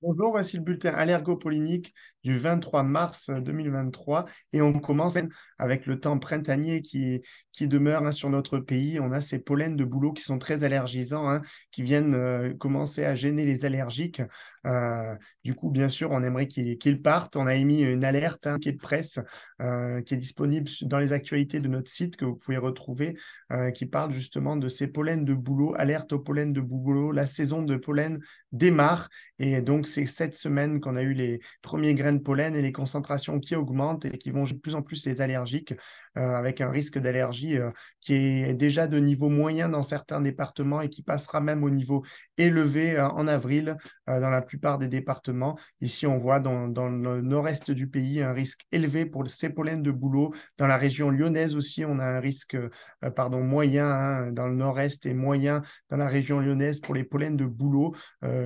Bonjour, voici le bulletin allergopollinique du 23 mars 2023 et on commence avec le temps printanier qui demeure sur notre pays. On a ces pollens de bouleau qui sont très allergisants, qui viennent commencer à gêner les allergiques. Du coup, bien sûr, on aimerait qu'ils partent. On a émis une alerte qui est de presse qui est disponible dans les actualités de notre site que vous pouvez retrouver, qui parle justement de ces pollens de bouleau, alerte au pollen de bouleau. La saison de pollen démarre. Et donc, c'est cette semaine qu'on a eu les premiers grains de pollen et les concentrations qui augmentent et qui vont de plus en plus les allergiques, avec un risque d'allergie qui est déjà de niveau moyen dans certains départements et qui passera même au niveau élevé en avril dans la plupart des départements. Ici, on voit dans le nord-est du pays un risque élevé pour ces pollens de bouleau. Dans la région lyonnaise aussi, on a un risque moyen dans le nord-est et moyen dans la région lyonnaise pour les pollens de bouleau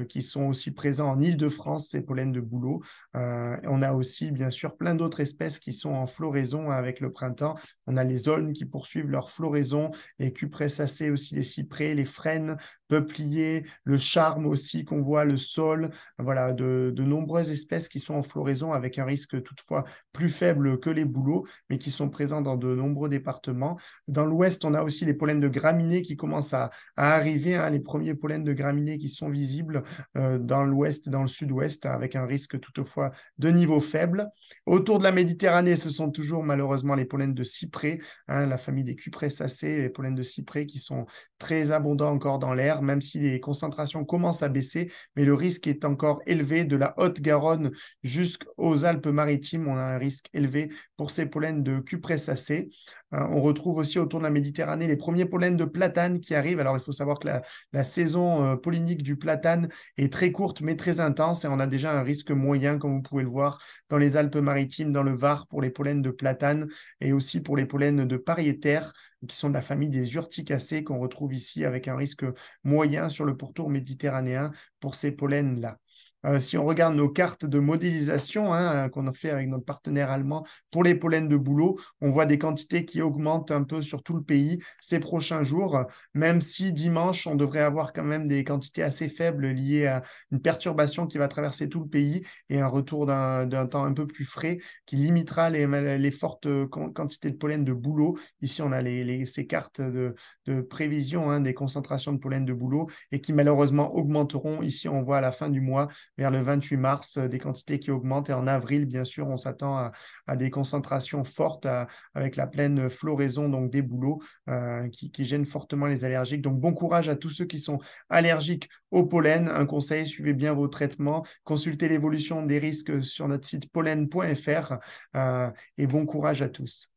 qui sont aussi présents en Île-de-France, ces pollens de bouleau. On a aussi, bien sûr, plein d'autres espèces qui sont en floraison avec le printemps. On a les aulnes qui poursuivent leur floraison, les cupressacées aussi, les cyprès, les frênes, peupliers, le charme aussi qu'on voit, le saule. Voilà, de nombreuses espèces qui sont en floraison avec un risque toutefois plus faible que les bouleaux, mais qui sont présents dans de nombreux départements. Dans l'ouest, on a aussi les pollens de graminées qui commencent à arriver, les premiers pollens de graminées qui sont visibles dans l'ouest et dans le sud-ouest, avec un risque toutefois de niveau faible. Autour de la Méditerranée, ce sont toujours malheureusement les pollens de cyprès, la famille des cupressacées, les pollens de cyprès qui sont très abondants encore dans l'air, même si les concentrations commencent à baisser, mais le risque est encore élevé. De la Haute-Garonne jusqu'aux Alpes-Maritimes, on a un risque élevé pour ces pollens de cupressacées. On retrouve aussi autour de la Méditerranée les premiers pollens de platane qui arrivent. Alors, il faut savoir que la saison pollinique du platane est très courte mais très intense et on a déjà un risque moyen, comme vous pouvez le voir, dans les Alpes-Maritimes, dans le Var pour les pollens de platane et aussi pour les pollens de pariétaire qui sont de la famille des urticacées qu'on retrouve ici avec un risque moyen sur le pourtour méditerranéen pour ces pollens-là. Si on regarde nos cartes de modélisation qu'on a fait avec notre partenaire allemand pour les pollens de bouleau, on voit des quantités qui augmentent un peu sur tout le pays ces prochains jours, même si dimanche, on devrait avoir quand même des quantités assez faibles liées à une perturbation qui va traverser tout le pays et un retour d'un temps un peu plus frais qui limitera les fortes quantités de pollen de bouleau. Ici, on a ces cartes de prévision des concentrations de pollen de bouleau et qui malheureusement augmenteront. Ici, on voit à la fin du mois, vers le 28 mars, des quantités qui augmentent. Et en avril, bien sûr, on s'attend à des concentrations fortes avec la pleine floraison donc des bouleaux qui gênent fortement les allergiques. Donc, bon courage à tous ceux qui sont allergiques au pollen. Un conseil, suivez bien vos traitements. Consultez l'évolution des risques sur notre site pollen.fr et bon courage à tous.